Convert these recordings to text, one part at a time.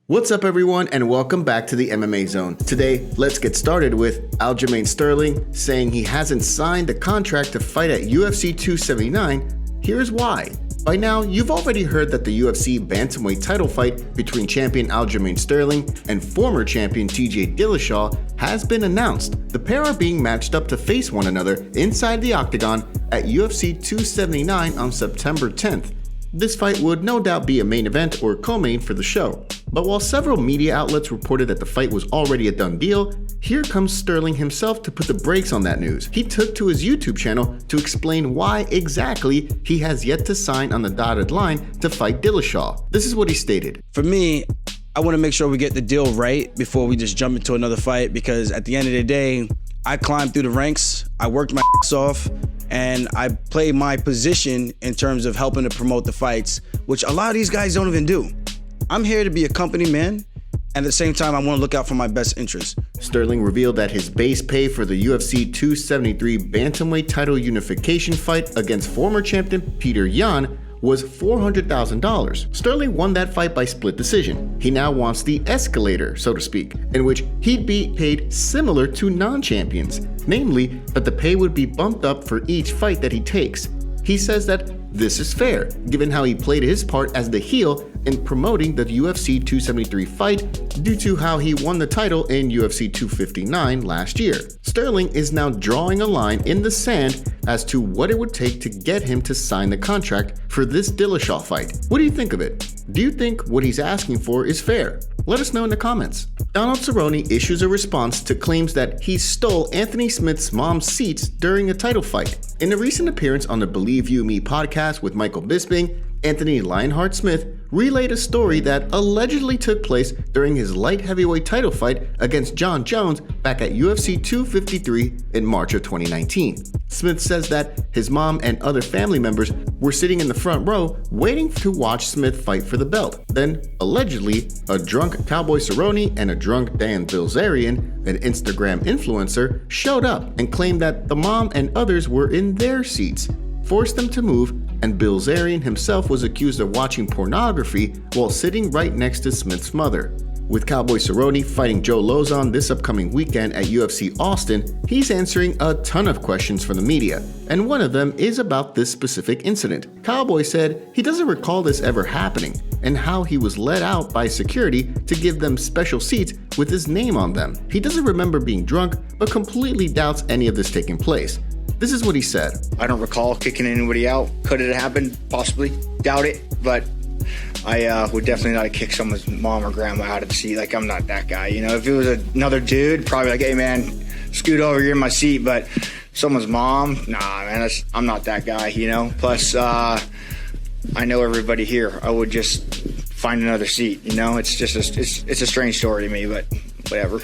What's up everyone and welcome back to the MMA Zone. Today, let's get started with Aljamain Sterling saying he hasn't signed the contract to fight at UFC 279. Here's why. By now, you've already heard that the UFC bantamweight title fight between champion Aljamain Sterling and former champion TJ Dillashaw has been announced. The pair are being matched up to face one another inside the octagon at UFC 279 on September 10th. This fight would no doubt be a main event or co-main for the show. But while several media outlets reported that the fight was already a done deal, here comes Sterling himself to put the brakes on that news. He took to his YouTube channel to explain why exactly he has yet to sign on the dotted line to fight Dillashaw. This is what he stated. For me, I want to make sure we get the deal right before we just jump into another fight, because at the end of the day, I climbed through the ranks, I worked my ass off, and I play my position in terms of helping to promote the fights, which a lot of these guys don't even do. I'm here to be a company man, and at the same time, I want to look out for my best interests. Sterling revealed that his base pay for the UFC 273 bantamweight title unification fight against former champion Peter Yan was $400,000. Sterling won that fight by split decision. He now wants the escalator, so to speak, in which he'd be paid similar to non-champions, namely that the pay would be bumped up for each fight that he takes. He says that this is fair, given how he played his part as the heel in promoting the UFC 273 fight due to how he won the title in UFC 259 last year. Sterling is now drawing a line in the sand as to what it would take to get him to sign the contract for this Dillashaw fight. What do you think of it? Do you think what he's asking for is fair? Let us know in the comments. Donald Cerrone issues a response to claims that he stole Anthony Smith's mom's seats during a title fight. In a recent appearance on the Believe You Me podcast with Michael Bisping, Anthony Lionheart Smith relayed a story that allegedly took place during his light heavyweight title fight against John Jones back at UFC 253 in March of 2019. Smith says that his mom and other family members were sitting in the front row waiting to watch Smith fight for the belt. Then, allegedly, a drunk Cowboy Cerrone and a drunk Dan Bilzerian, an Instagram influencer, showed up and claimed that the mom and others were in their seats, forced them to move, and Bilzerian himself was accused of watching pornography while sitting right next to Smith's mother. With Cowboy Cerrone fighting Joe Lozon this upcoming weekend at UFC Austin, he's answering a ton of questions from the media, and one of them is about this specific incident. Cowboy said he doesn't recall this ever happening, and how he was let out by security to give them special seats with his name on them. He doesn't remember being drunk, but completely doubts any of this taking place. This is what he said. I don't recall kicking anybody out. Could it have happened? Possibly. Doubt it. But I would definitely not kick someone's mom or grandma out of the seat. Like, I'm not that guy. You know, if it was another dude, probably like, hey, man, scoot over, you're in my seat. But someone's mom, nah, man, I'm not that guy, you know. Plus, I know everybody here. I would just find another seat, you know. It's just it's a strange story to me, but whatever.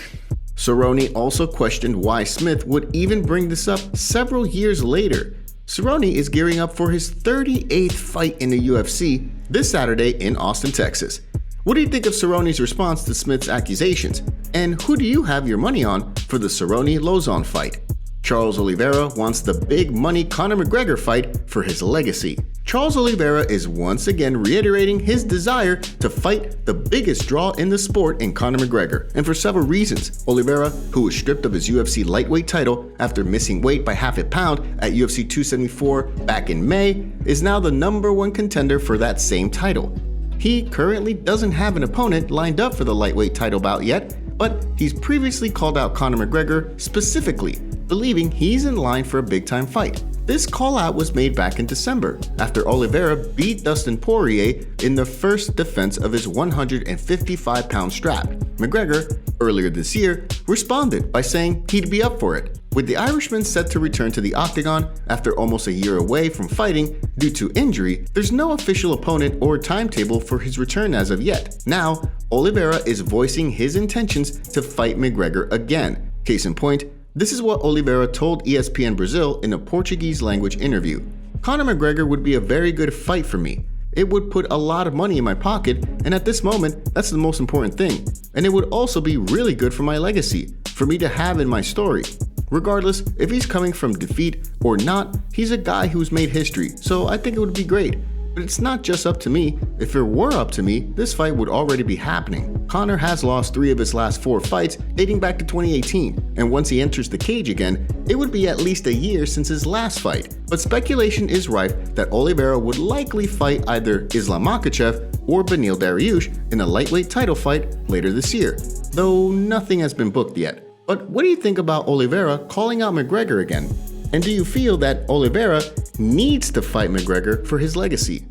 Cerrone also questioned why Smith would even bring this up several years later. Cerrone is gearing up for his 38th fight in the UFC this Saturday in Austin, Texas. What do you think of Cerrone's response to Smith's accusations? And who do you have your money on for the Cerrone-Lozon fight? Charles Oliveira wants the big money Conor McGregor fight for his legacy. Charles Oliveira is once again reiterating his desire to fight the biggest draw in the sport in Conor McGregor, and for several reasons. Oliveira, who was stripped of his UFC lightweight title after missing weight by half a pound at UFC 274 back in May, is now the #1 contender for that same title. He currently doesn't have an opponent lined up for the lightweight title bout yet, but he's previously called out Conor McGregor specifically, believing he's in line for a big-time fight. This call-out was made back in December, after Oliveira beat Dustin Poirier in the first defense of his 155-pound strap. McGregor, earlier this year, responded by saying he'd be up for it. With the Irishman set to return to the octagon after almost a year away from fighting due to injury, there's no official opponent or timetable for his return as of yet. Now, Oliveira is voicing his intentions to fight McGregor again. Case in point, this is what Oliveira told ESPN Brazil in a Portuguese language interview. Conor McGregor would be a very good fight for me. It would put a lot of money in my pocket, and at this moment, that's the most important thing. And it would also be really good for my legacy, for me to have in my story. Regardless, if he's coming from defeat or not, he's a guy who's made history, so I think it would be great. But it's not just up to me. If it were up to me, this fight would already be happening. Conor has lost 3 of his last 4 fights dating back to 2018, and once he enters the cage again, it would be at least a year since his last fight. But speculation is rife that Oliveira would likely fight either Islam Makhachev or Beneil Dariush in a lightweight title fight later this year, though nothing has been booked yet. But what do you think about Oliveira calling out McGregor again? And do you feel that Oliveira needs to fight McGregor for his legacy?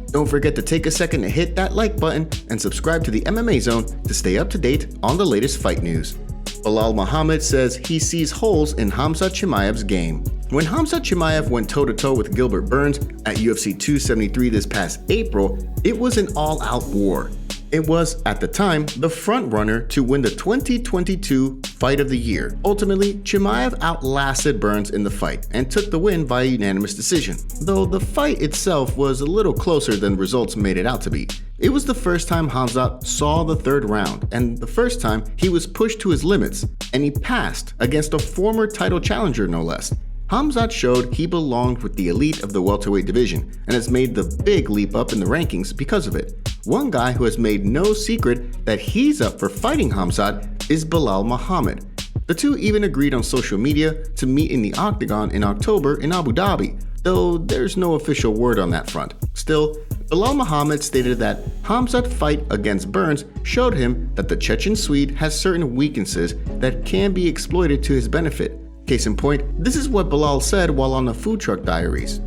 Don't forget to take a second to hit that like button and subscribe to the MMA Zone to stay up to date on the latest fight news. Belal Muhammad says he sees holes in Khamzat Chimaev's game. When Khamzat Chimaev went toe-to-toe with Gilbert Burns at UFC 273 this past April, it was an all-out war. It was, at the time, the front-runner to win the 2022 Fight of the Year. Ultimately, Chimaev outlasted Burns in the fight and took the win via unanimous decision, though the fight itself was a little closer than results made it out to be. It was the first time Khamzat saw the 3rd round, and the first time he was pushed to his limits, and he passed against a former title challenger no less. Khamzat showed he belonged with the elite of the welterweight division and has made the big leap up in the rankings because of it. One guy who has made no secret that he's up for fighting Khamzat is Belal Muhammad. The two even agreed on social media to meet in the Octagon in October in Abu Dhabi, though there's no official word on that front. Still, Belal Muhammad stated that Khamzat's fight against Burns showed him that the Chechen Swede has certain weaknesses that can be exploited to his benefit. Case in point, this is what Belal said while on the Food Truck Diaries.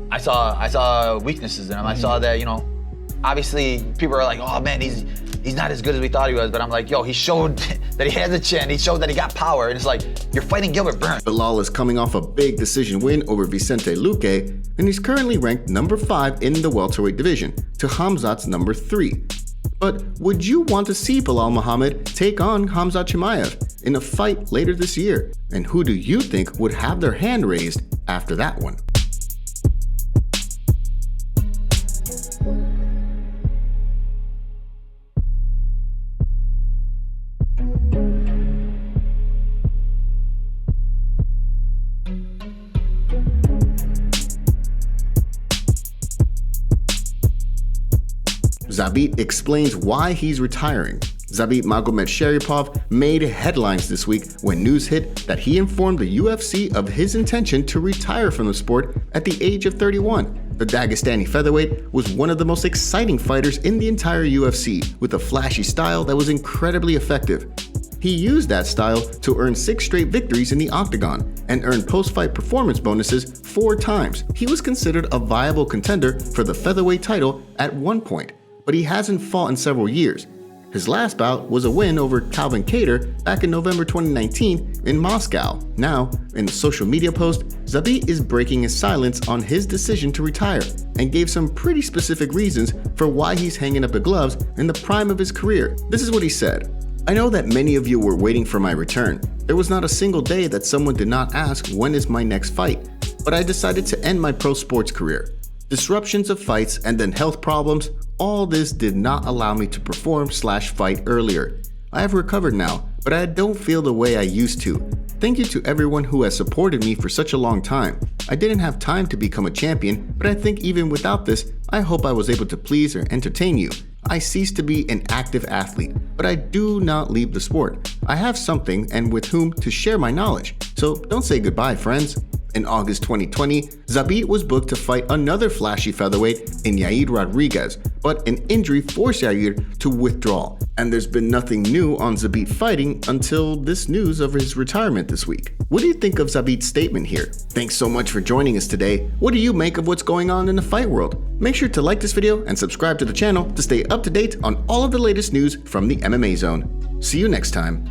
I saw weaknesses in him. I saw that, obviously people are like, oh man, he's not as good as we thought he was. But I'm like, yo, he showed that he has a chin. He showed that he got power. And it's like, you're fighting Gilbert Burns. Belal is coming off a big decision win over Vicente Luque, and he's currently ranked number 5 in the welterweight division to Khamzat's number 3. But would you want to see Belal Muhammad take on Khamzat Chimaev in a fight later this year? And who do you think would have their hand raised after that one? Zabit explains why he's retiring. Zabit Magomedsharipov made headlines this week when news hit that he informed the UFC of his intention to retire from the sport at the age of 31. The Dagestani featherweight was one of the most exciting fighters in the entire UFC, with a flashy style that was incredibly effective. He used that style to earn 6 straight victories in the Octagon and earned post-fight performance bonuses 4 times. He was considered a viable contender for the featherweight title at one point, but he hasn't fought in several years. His last bout was a win over Calvin Kattar back in November 2019 in Moscow. Now, in a social media post, Zabit is breaking his silence on his decision to retire and gave some pretty specific reasons for why he's hanging up the gloves in the prime of his career. This is what he said. "I know that many of you were waiting for my return. There was not a single day that someone did not ask when is my next fight, but I decided to end my pro sports career. Disruptions of fights and then health problems, all this did not allow me to perform/fight earlier. I have recovered now, but I don't feel the way I used to. Thank you to everyone who has supported me for such a long time. I didn't have time to become a champion, but I think even without this, I hope I was able to please or entertain you. I ceased to be an active athlete, but I do not leave the sport. I have something and with whom to share my knowledge, so don't say goodbye, friends." In August 2020, Zabit was booked to fight another flashy featherweight in Yair Rodriguez, but an injury forced Yair to withdraw. And there's been nothing new on Zabit fighting until this news of his retirement this week. What do you think of Zabit's statement here? Thanks so much for joining us today. What do you make of what's going on in the fight world? Make sure to like this video and subscribe to the channel to stay up to date on all of the latest news from the MMA Zone. See you next time.